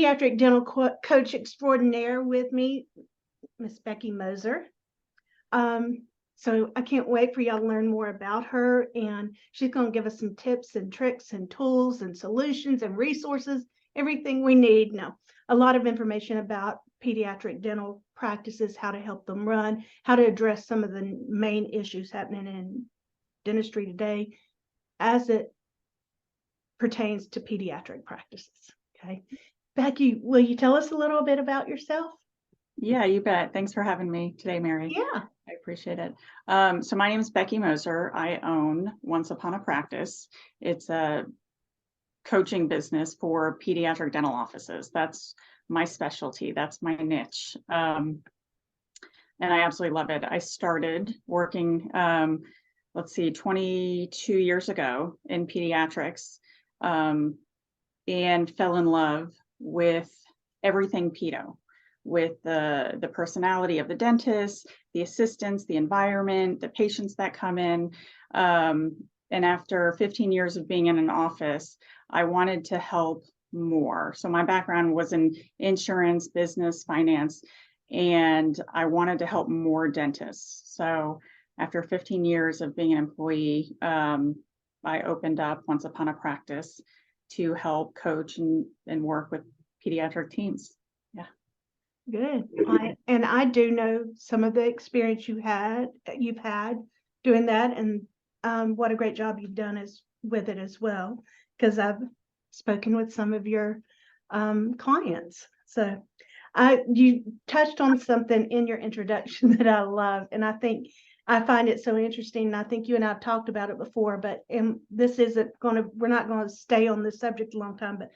Pediatric dental coach extraordinaire with me, Miss Becky Moser. So I can't wait for y'all to learn more about her, and she's going to give us some tips and tricks and tools and solutions and resources, everything we need. Now, a lot of information about pediatric dental practices, how to help them run, how to address some of the main issues happening in dentistry today as it pertains to pediatric practices. Okay. Becky, will you tell us a little bit about yourself? Yeah, you bet. Thanks for having me today, Mary. Yeah. I appreciate it. So my name is Becky Moser. I own Once Upon a Practice. It's a coaching business for pediatric dental offices. That's my specialty. That's my niche. And I absolutely love it. I started working, 22 years ago in pediatrics, and fell in love with everything pedo, with the personality of the dentist, the assistants, the environment, the patients that come in. And after 15 years of being in an office, I wanted to help more. So my background was in insurance, business, finance, and I wanted to help more dentists. So after 15 years of being an employee, I opened up Once Upon a Practice to help coach and work with pediatric teams. Yeah. Good. I do know some of the experience you've had doing that, and what a great job you've done with it as well, because I've spoken with some of your clients. So you touched on something in your introduction that I love, and I find it so interesting. And I think you and I have talked about it before, but we're not going to stay on this subject a long time, but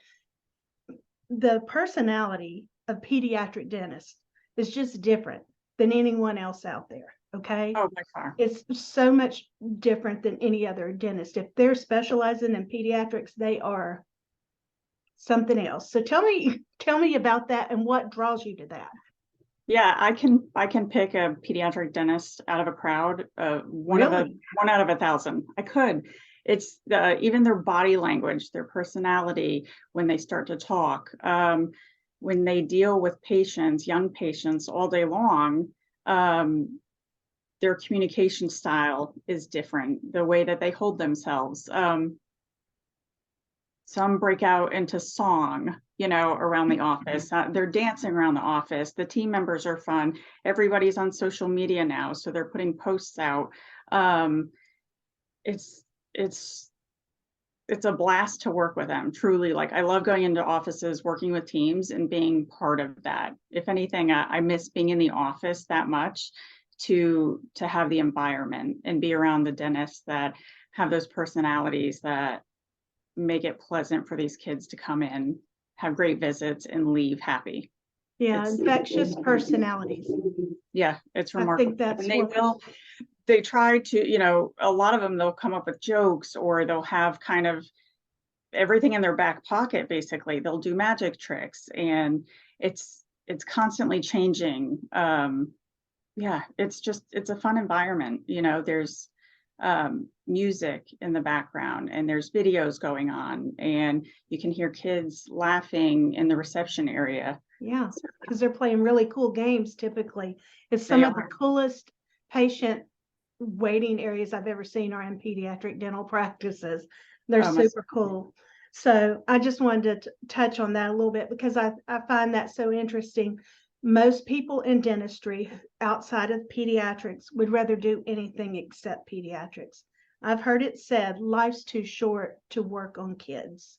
the personality of pediatric dentists is just different than anyone else out there. Okay. Oh, by far. It's so much different than any other dentist. If they're specializing in pediatrics, they are something else. So tell me about that and what draws you to that. Yeah, I can pick a pediatric dentist out of a crowd, one out of 1,000. I could. It's even their body language, their personality when they start to talk, when they deal with patients, young patients all day long. Their communication style is different. The way that they hold themselves. Some break out into song, around the office. They're dancing around the office. The team members are fun. Everybody's on social media now, so they're putting posts out. It's a blast to work with them, truly. Like, I love going into offices, working with teams, and being part of that. If anything, I miss being in the office that much to have the environment and be around the dentists that have those personalities that make it pleasant for these kids to come in, have great visits, and leave happy. Yeah, infectious personalities. Yeah, it's remarkable. I think and they try to, a lot of them, they'll come up with jokes, or they'll have kind of everything in their back pocket. Basically, they'll do magic tricks, and it's constantly changing. Yeah, it's a fun environment. There's music in the background, and there's videos going on, and you can hear kids laughing in the reception area. Yeah, because they're playing really cool games. Typically, it's some of the coolest patient waiting areas I've ever seen are in pediatric dental practices. They're super cool. So I just wanted to touch on that a little bit, because I find that so interesting. Most people in dentistry outside of pediatrics would rather do anything except pediatrics. I've heard it said life's too short to work on kids'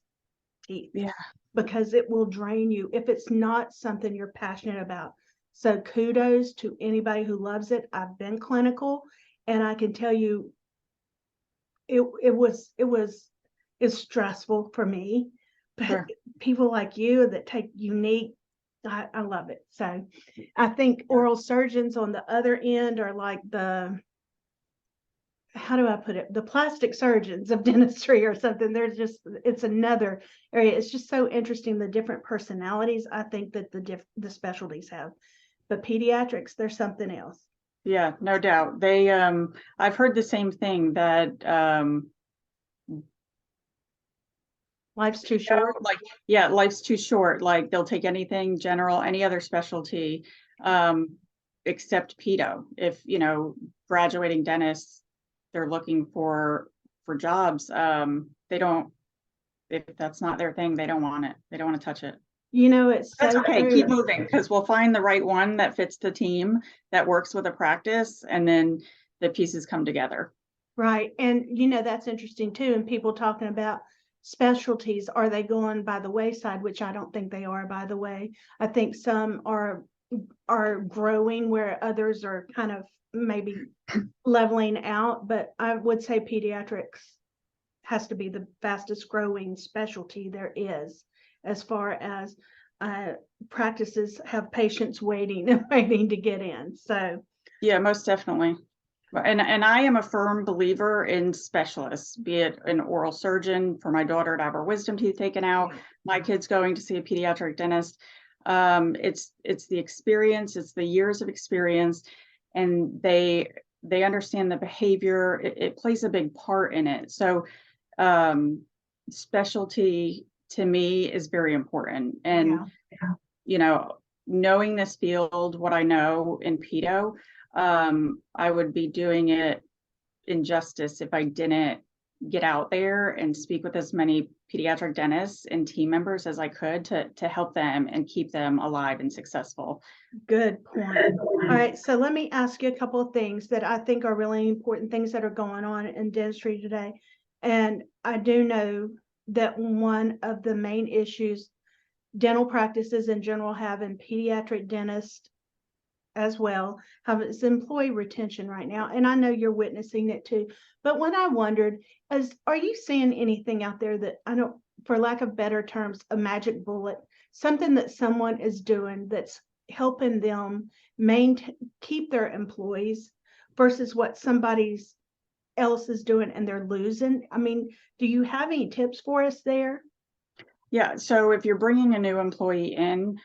teeth. Yeah. Because it will drain you if it's not something you're passionate about. So kudos to anybody who loves it. I've been clinical, and I can tell you it's stressful for me. But sure, people like you that take unique, I love it. So I think oral surgeons on the other end are like how do I put it? The plastic surgeons of dentistry or something. It's another area. It's just so interesting, the different personalities I think that the specialties have. But pediatrics, there's something else. Yeah, no doubt. They I've heard the same thing, that Life's too You know, short. like, yeah, life's too short. Like they'll take anything general, any other specialty, except pedo. If, you know, graduating dentists, they're looking for jobs. They don't, if that's not their thing, they don't want it. They don't want to touch it. You know, it's That's so okay. true. Keep moving because we'll find the right one that fits the team that works with a practice, and then the pieces come together. Right. And you know, that's interesting too. And people talking about specialties, are they going by the wayside? Which I don't think they are, by the way. I think some are growing where others are kind of maybe leveling out, but I would say pediatrics has to be the fastest growing specialty there is, as far as practices have patients waiting and waiting to get in. So Yeah, most definitely. And I am a firm believer in specialists, be it an oral surgeon for my daughter to have her wisdom teeth taken out, my kid's going to see a pediatric dentist. It's the experience, it's the years of experience, and they understand the behavior. It plays a big part in it. So specialty to me is very important. And you know, knowing this field, what I know in pedo, I would be doing it injustice if I didn't get out there and speak with as many pediatric dentists and team members as I could to help them and keep them alive and successful. good point. All right, so let me ask you a couple of things that I think are really important things that are going on in dentistry today. And I do know that one of the main issues dental practices in general have, and pediatric dentists as well, have is employee retention right now. And I know you're witnessing it too. But what I wondered is, are you seeing anything out there that, I don't, for lack of better terms, a magic bullet, something that someone is doing that's helping them keep their employees versus what somebody else is doing and they're losing? I mean, do you have any tips for us there? Yeah, so if you're bringing a new employee in,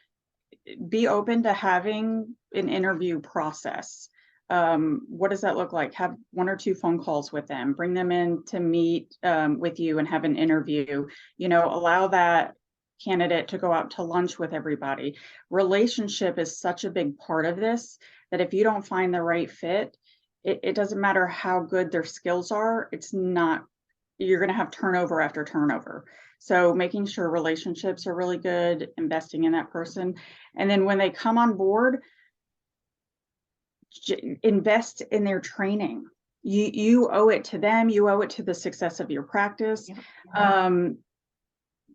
be open to having an interview process. What does that look like? Have 1 or 2 phone calls with them, bring them in to meet with you and have an interview. You know, allow that candidate to go out to lunch with everybody. Relationship is such a big part of this that if you don't find the right fit, it doesn't matter how good their skills are, it's not, you're going to have turnover after turnover. So making sure relationships are really good, investing in that person. And then when they come on board, invest in their training. You owe it to them. You owe it to the success of your practice.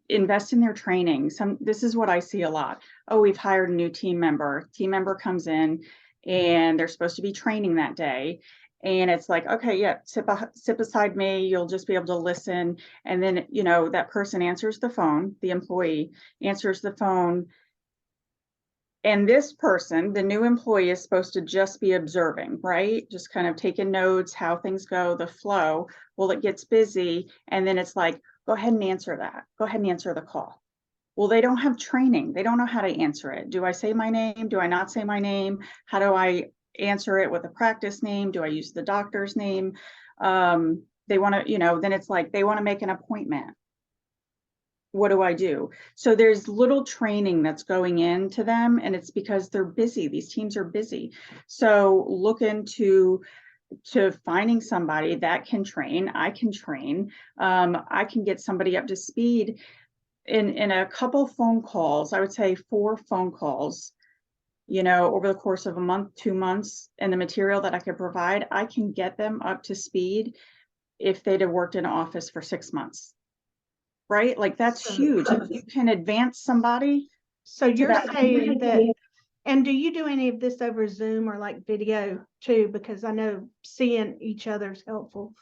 Invest in their training. This is what I see a lot. Oh, we've hired a new team member. Team member comes in and they're supposed to be training that day. And it's like, okay, yeah, sit beside me. You'll just be able to listen. And then, you know, that person answers the phone, the employee answers the phone. And this person, the new employee, is supposed to just be observing, right? Just kind of taking notes, how things go, the flow. Well, it gets busy. And then it's like, go ahead and answer that. Go ahead and answer the call. Well, they don't have training. They don't know how to answer it. Do I say my name? Do I not say my name? How do I answer it with a practice name? Do I use the doctor's name? They want to, you know, then it's like they want to make an appointment. What do I do? So there's little training that's going into them, and it's because they're busy. These teams are busy. So look into finding somebody that can train. I can train. I can get somebody up to speed in a couple phone calls. I would say 4 phone calls, you know, over the course of a month, 2 months, and the material that I could provide, I can get them up to speed if they'd have worked in an office for 6 months. Right? Like that's huge. If you can advance somebody. So you're saying that, and do you do any of this over Zoom or like video too? Because I know seeing each other's helpful.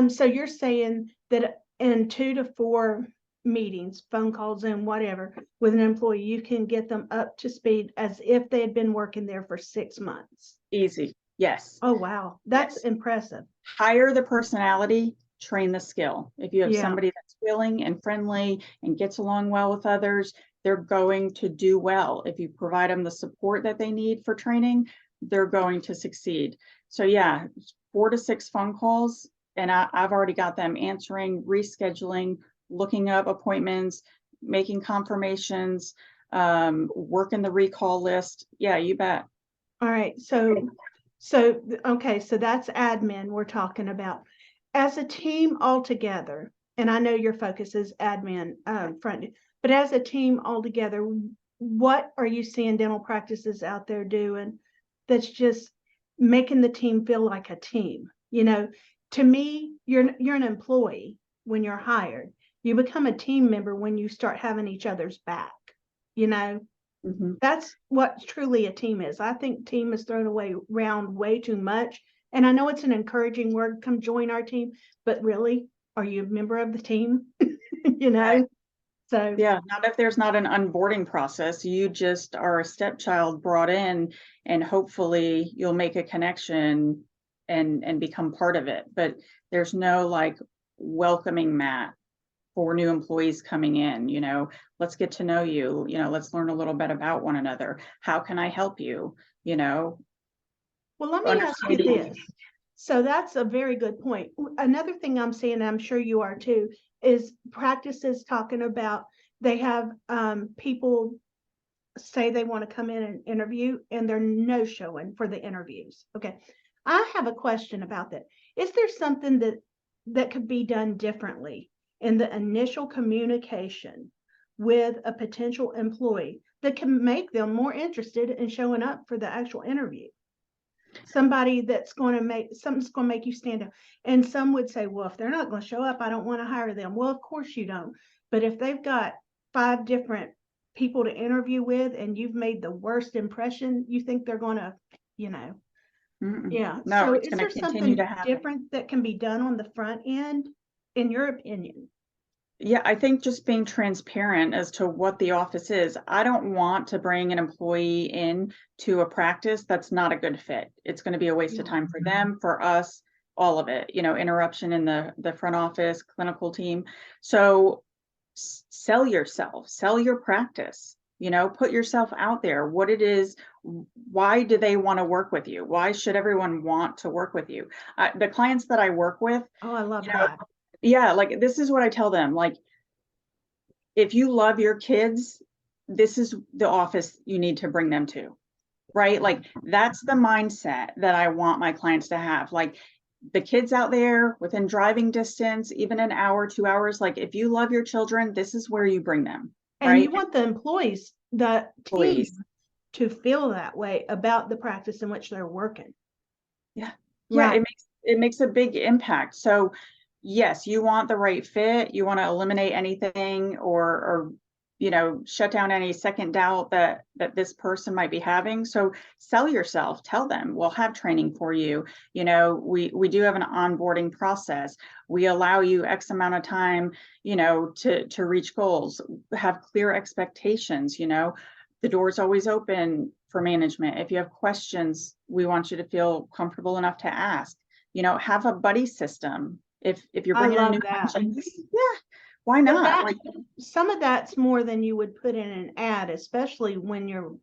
So you're saying that in 2 to 4 meetings, phone calls and whatever, with an employee, you can get them up to speed as if they had been working there for 6 months. Easy. Yes. Oh, wow. That's impressive. Hire the personality, train the skill. If you have somebody that's willing and friendly and gets along well with others, they're going to do well. If you provide them the support that they need for training, they're going to succeed. So yeah, 4 to 6 phone calls, and I've already got them answering, rescheduling, looking up appointments, making confirmations, working the recall list. Yeah, you bet. All right, okay, so that's admin we're talking about. As a team altogether, and I know your focus is admin front, but as a team altogether, what are you seeing dental practices out there doing that's just making the team feel like a team? You know, to me, you're an employee when you're hired. You become a team member when you start having each other's back, you know. Mhm. That's what truly a team is. I think team is thrown away around way too much. And I know it's an encouraging word, come join our team, but really, are you a member of the team? You know? So Yeah, not if there's not an onboarding process. You just are a stepchild brought in, and hopefully you'll make a connection and become part of it. But there's no like welcoming mat for new employees coming in, let's get to know you, let's learn a little bit about one another. How can I help you? well, let me ask you Understanding. this. So that's a very good point. Another thing I'm seeing, and I'm sure you are too, is practices talking about they have people say they want to come in and interview and they're no showing for the interviews. Okay. I have a question about that. Is there something that could be done differently in the initial communication with a potential employee that can make them more interested in showing up for the actual interview? Somebody that's going to make something's going to make you stand out. And some would say, well, if they're not going to show up, I don't want to hire them. Well, of course you don't. But if they've got 5 different people to interview with and you've made the worst impression, you think they're going to, you know, yeah. No, So it's is going there to continue to something happen. different that can be done on the front end, in your opinion? Yeah, I think just being transparent as to what the office is. I don't want to bring an employee in to a practice that's not a good fit. It's going to be a waste of time for them, for us, all of it, interruption in the front office, clinical team. So sell yourself, sell your practice, put yourself out there, what it is, why do they want to work with you? Why should everyone want to work with you? The clients that I work with, Oh, I love that. yeah, like this is what I tell them, like, if you love your kids, this is the office you need to bring them to, right? Like that's the mindset that I want my clients to have. Like the kids out there within driving distance, even an hour, 2 hours, like if you love your children, this is where you bring them, And right? you want the employees, the team, Please. to feel that way about the practice in which they're working. Yeah. Yeah, Right. it makes a big impact. So yes, you want the right fit, you want to eliminate anything or shut down any second doubt that this person might be having. So sell yourself, tell them we'll have training for you. We do have an onboarding process. We allow you X amount of time, to reach goals, have clear expectations, the door's always open for management. If you have questions, we want you to feel comfortable enough to ask. Have a buddy system. If you're I bringing a new love that. patient, yeah, why But not? that Like, some of that's more than you would put in an ad, especially when you're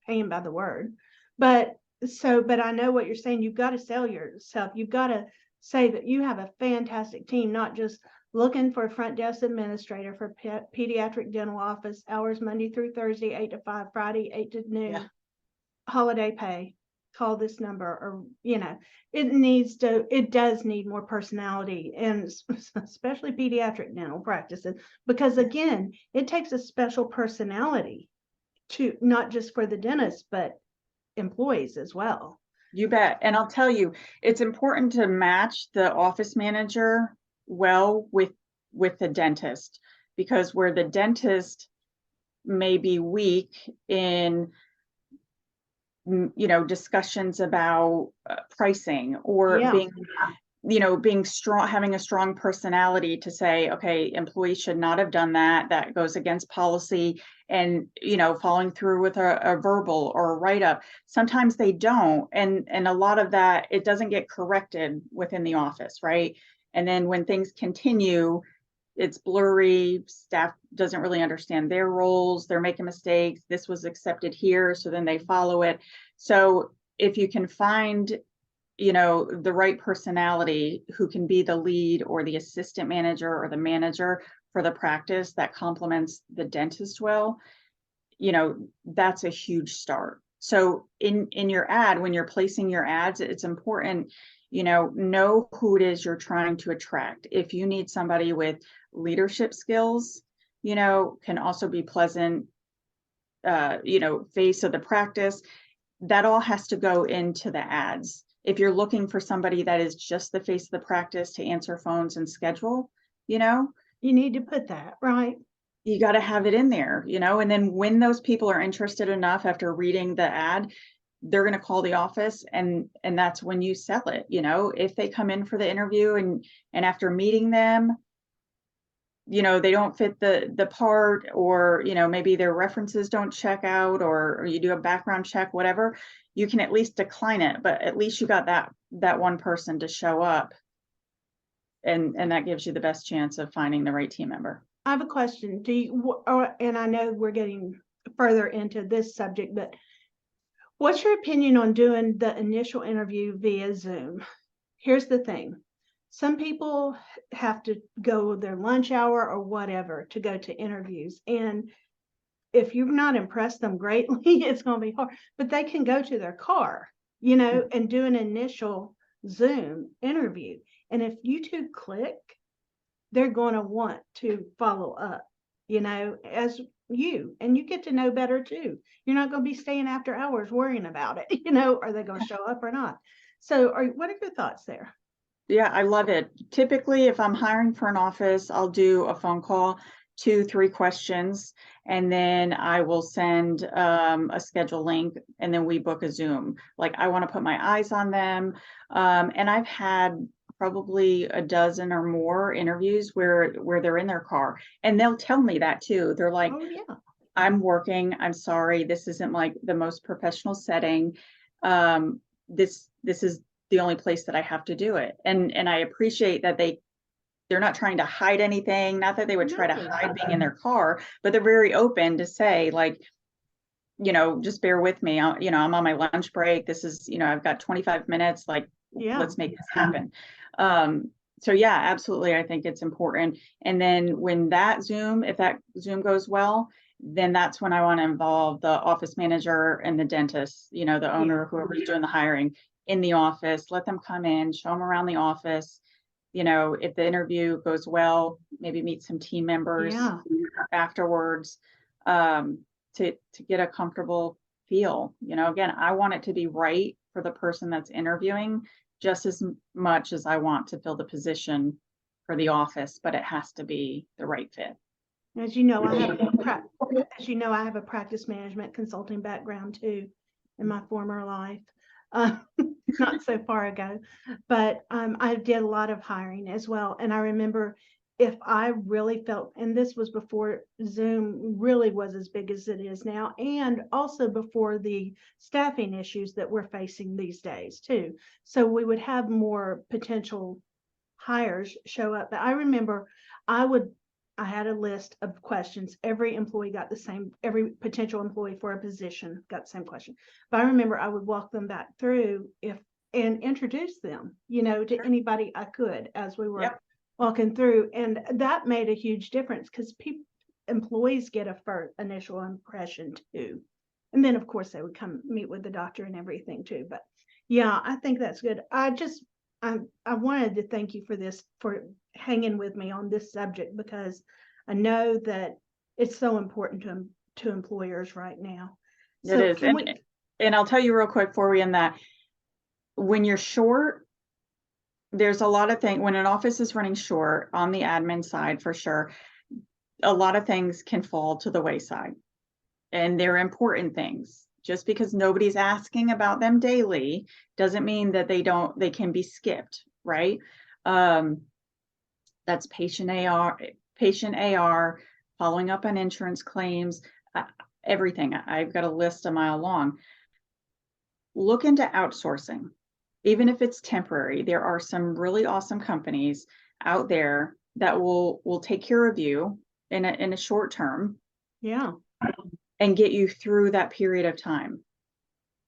paying by the word. But I know what you're saying. You've got to sell yourself. You've got to say that you have a fantastic team, not just looking for a front desk administrator for pediatric dental office, hours Monday through Thursday, 8 to 5, Friday, 8 to noon, yeah, holiday pay. Call this number, or it does need more personality, and especially pediatric dental practices, because yeah, again, it takes a special personality to, not just for the dentist, but employees as well. you bet. And I'll tell you, it's important to match the office manager well with the dentist, because where the dentist may be weak in discussions about pricing or Yeah. being strong, having a strong personality to say, okay, employees should not have done that. That goes against policy, and following through with a verbal or a write-up. Sometimes they don't, and a lot of that, it doesn't get corrected within the office, right? And then when things continue, it's blurry, staff doesn't really understand their roles, they're making mistakes, this was accepted here, so then they follow it. So if you can find you know, the right personality who can be the lead or the assistant manager or the manager for the practice that complements the dentist well, you know, that's a huge start. So in your ad, when you're placing your ads, it's important, you know who it is you're trying to attract. If you need somebody with leadership skills, you know, can also be pleasant, you know, face of the practice, that all has to go into the ads. If you're looking for somebody that is just the face of the practice to answer phones and schedule, you know, You need to put that, right? you got to have it in there, you know, and then when those people are interested enough after reading the ad, they're going to call the office, and that's when you sell it. You know, if they come in for the interview and after meeting them, you know, they don't fit the part, or, you know, maybe their references don't check out, or you do a background check, whatever, you can at least decline it, but at least you got that one person to show up, and that gives you the best chance of finding the right team member. I have a question. Do you, and I know we're getting further into this subject, but what's your opinion on doing the initial interview via Zoom? Here's the thing. Some people have to go their lunch hour or whatever to go to interviews. And if you've not impressed them greatly, it's going to be hard, but they can go to their car, you know, and do an initial Zoom interview. And if you two click, they're going to want to follow up, you know, as you, and you get to know better too. You're not going to be staying after hours worrying about it, you know, are they going to show up or not? So what are your thoughts there? Yeah, I love it. Typically, if I'm hiring for an office, I'll do a phone call, 2-3 questions, and then I will send a schedule link, and then we book a Zoom. Like, I want to put my eyes on them. And I've had probably a dozen or more interviews where they're in their car, and they'll tell me that too. They're like, Oh, yeah. I'm working, I'm sorry, this isn't like the most professional setting. This is the only place that I have to do it. And I appreciate that they're not trying to hide anything, not that they would try to No. hide being in their car, but they're very open to say, like, you know, just bear with me. You know, I'm on my lunch break. This is, you know, I've got 25 minutes, like, Yeah. let's make this happen. So yeah, absolutely. I think it's important. And then when if that Zoom goes well, then that's when I want to involve the office manager and the dentist, you know, the owner, whoever's doing the hiring, in the office. Let them come in, show them around the office. You know, if the interview goes well, maybe meet some team members Yeah. afterwards, to get a comfortable feel. You know, again, I want it to be right for the person that's interviewing just as much as I want to fill the position for the office, but it has to be the right fit. As you know, I have a practice management consulting background too in my former life. Uh, not so far ago, but I did a lot of hiring as well. And I remember, if I really felt, and this was before Zoom really was as big as it is now, and also before the staffing issues that we're facing these days too. So we would have more potential hires show up. But I remember I had a list of questions. Every employee got the same, every potential employee for a position got the same question. But I remember I would walk them back through and introduce them, you know, to anybody I could as we were walking through. And that made a huge difference, because employees get a first initial impression too. And then of course they would come meet with the doctor and everything too. But yeah, I think that's good. I wanted to thank you for hanging with me on this subject, because I know that it's so important to employers right now. It is. And I'll tell you real quick before we end that, when you're short, there's a lot of things. When an office is running short on the admin side, for sure, a lot of things can fall to the wayside, and they're important things. Just because nobody's asking about them daily doesn't mean that they can be skipped, right? That's patient AR, following up on insurance claims, everything. I've got a list a mile long. Look into outsourcing, even if it's temporary. There are some really awesome companies out there that will take care of you in a short term. Yeah. And get you through that period of time.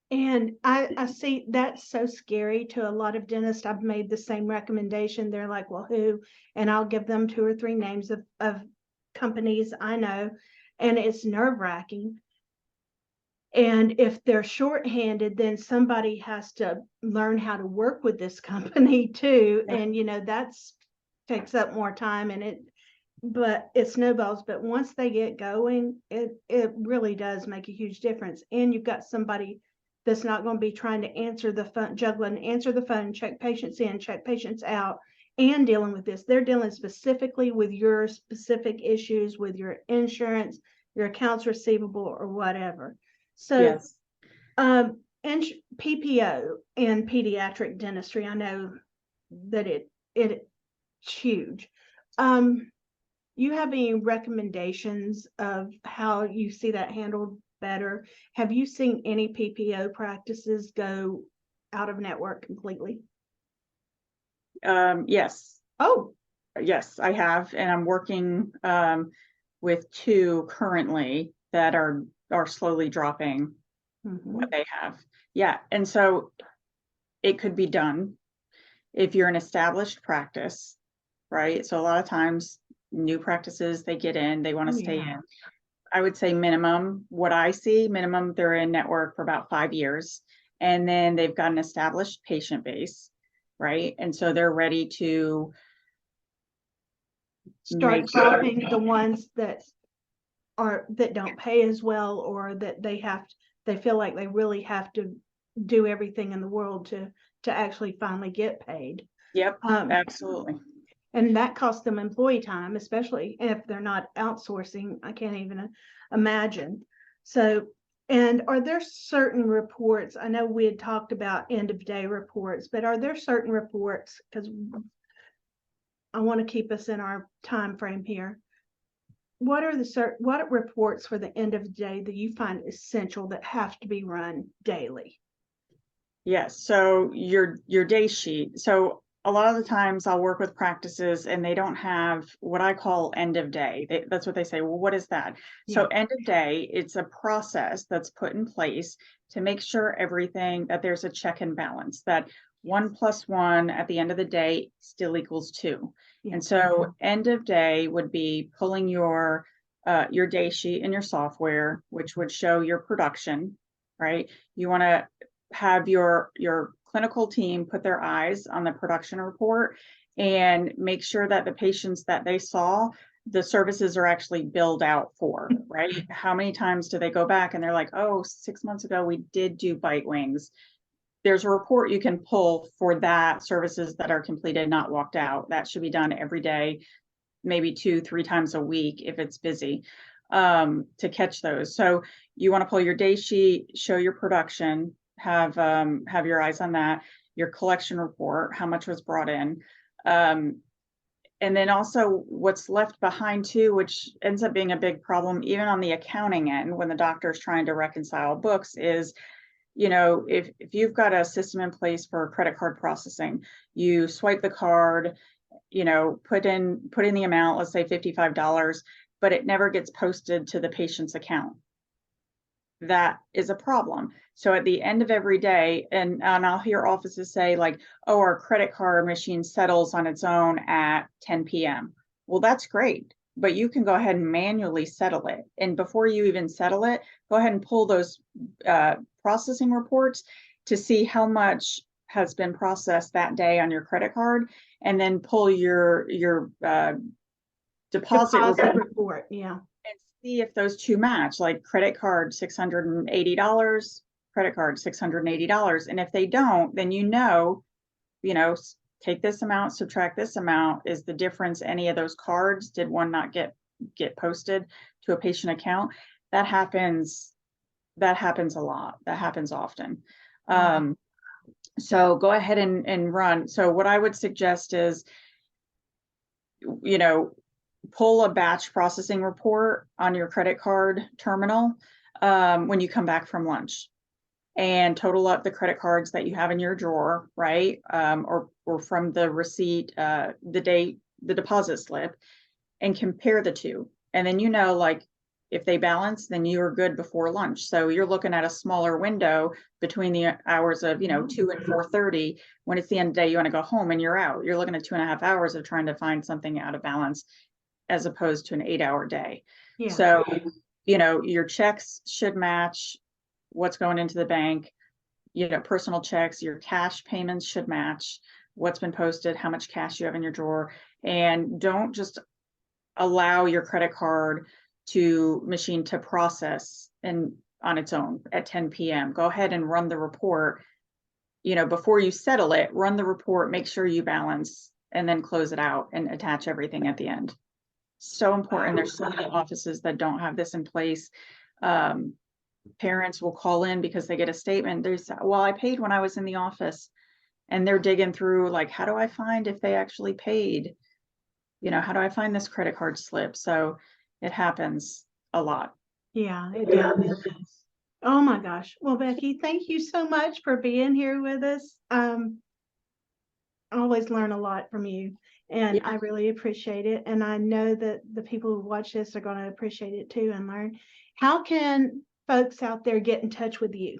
And I see that's so scary to a lot of dentists. I've made the same recommendation. They're like, well, who? And I'll give them 2 or 3 names of companies I know, and it's nerve-wracking. And if they're shorthanded, then somebody has to learn how to work with this company too. Yeah. And, that's takes up more time but it snowballs. But once they get going, it really does make a huge difference. And you've got somebody that's not going to be trying to answer the phone, juggling, answer the phone, check patients in, check patients out, and dealing with this. They're dealing specifically with your specific issues with your insurance, your accounts receivable, or whatever. So, Yes. and PPO and pediatric dentistry, I know that it's huge. You have any recommendations of how you see that handled better? Have you seen any PPO practices go out of network completely? Yes. Oh, Yes, I have, and I'm working with 2 currently that are slowly dropping what they have. Yeah, and so it could be done if you're an established practice, right? So a lot of times new practices, they get in, they want to stay in. I would say minimum, what I see, minimum, they're in network for about 5 years, and then they've got an established patient base, right? And so they're ready to start make dropping the ones that don't pay as well, or that they feel like they really have to do everything in the world to actually finally get paid. Yep, Um, absolutely. and that costs them employee time, especially if they're not outsourcing. I can't even imagine. So, and are there certain reports? I know we had talked about end of day reports, but are there certain reports, because I want to keep us in our time frame here, what are what reports for the end of the day that you find essential that have to be run daily? Yes, so your day sheet. So a lot of the times I'll work with practices and they don't have what I call end of day. That's what they say. Well, what is that? So Yeah. end of day, it's a process that's put in place to make sure everything that there's a check and balance, that 1 + 1 at the end of the day still equals 2. Yeah. And so end of day would be pulling your day sheet in your software, which would show your production, right? You want to have your clinical team put their eyes on the production report and make sure that the patients that they saw, the services are actually billed out for, right? How many times do they go back and they're like, oh, 6 months ago we did do bite wings. There's a report you can pull for that, services that are completed, not walked out. That should be done every day, maybe 2-3 times a week if it's busy, to catch those. So you want to pull your day sheet, show your production, have your eyes on that, your collection report, how much was brought in, and then also what's left behind too, which ends up being a big problem even on the accounting end when the doctor's trying to reconcile books, is if you've got a system in place for credit card processing, you swipe the card, put in the amount, let's say $55, but it never gets posted to the patient's account. That is a problem. So at the end of every day, and I'll hear offices say like, oh, our credit card machine settles on its own at 10 p.m. Well, that's great, but you can go ahead and manually settle it. And before you even settle it, go ahead and pull those processing reports to see how much has been processed that day on your credit card, and then pull your deposit report. Yeah. and see if those 2 match, like credit card $680, credit card $680. And if they don't, then take this amount, subtract this amount. Is the difference any of those cards? Did one not get posted to a patient account? That happens a lot. That happens often. So go ahead and run. So what I would suggest is, pull a batch processing report on your credit card terminal when you come back from lunch, and total up the credit cards that you have in your drawer, right? Or from the receipt, the deposit slip, and compare the two. And then like If they balance, then you're good before lunch. So you're looking at a smaller window between the hours of, 2 and 4:30. When it's the end of the day, you want to go home and you're out. You're looking at 2.5 hours of trying to find something out of balance as opposed to an 8-hour day. Yeah. So, your checks should match what's going into the bank, personal checks, your cash payments should match what's been posted, how much cash you have in your drawer, and don't just allow your credit card machine to process and on its own at 10 p.m. Go ahead and run the report, before you settle it, run the report, make sure you balance, and then close it out and attach everything at the end. So important. There's so many offices that don't have this in place. Parents will call in because they get a statement. There's, well, I paid when I was in the office, and they're digging through like, how do I find if they actually paid? How do I find this credit card slip? So it happens a lot. Yeah, it does. Oh my gosh. Well, Becky, thank you so much for being here with us. I always learn a lot from you, and I really appreciate it. And I know that the people who watch this are going to appreciate it too and learn. How can folks out there get in touch with you?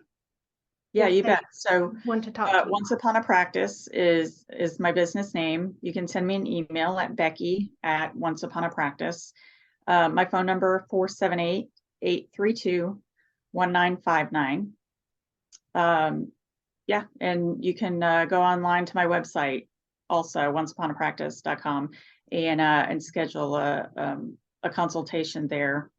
Yeah, if you they bet. So want to talk to you? Once Upon a Practice is my business name. You can send me an email at Becky@OnceUponAPractice. My phone number 478-832-1959. Yeah, and you can go online to my website also, onceuponapractice.com, and schedule a consultation there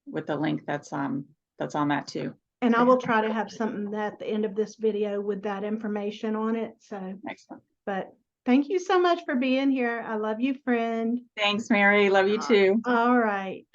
with the link that's on that too. And I will try to have something at the end of this video with that information on it. So Excellent. But thank you so much for being here. I love you, friend. Thanks, Mary. Love you too. All right.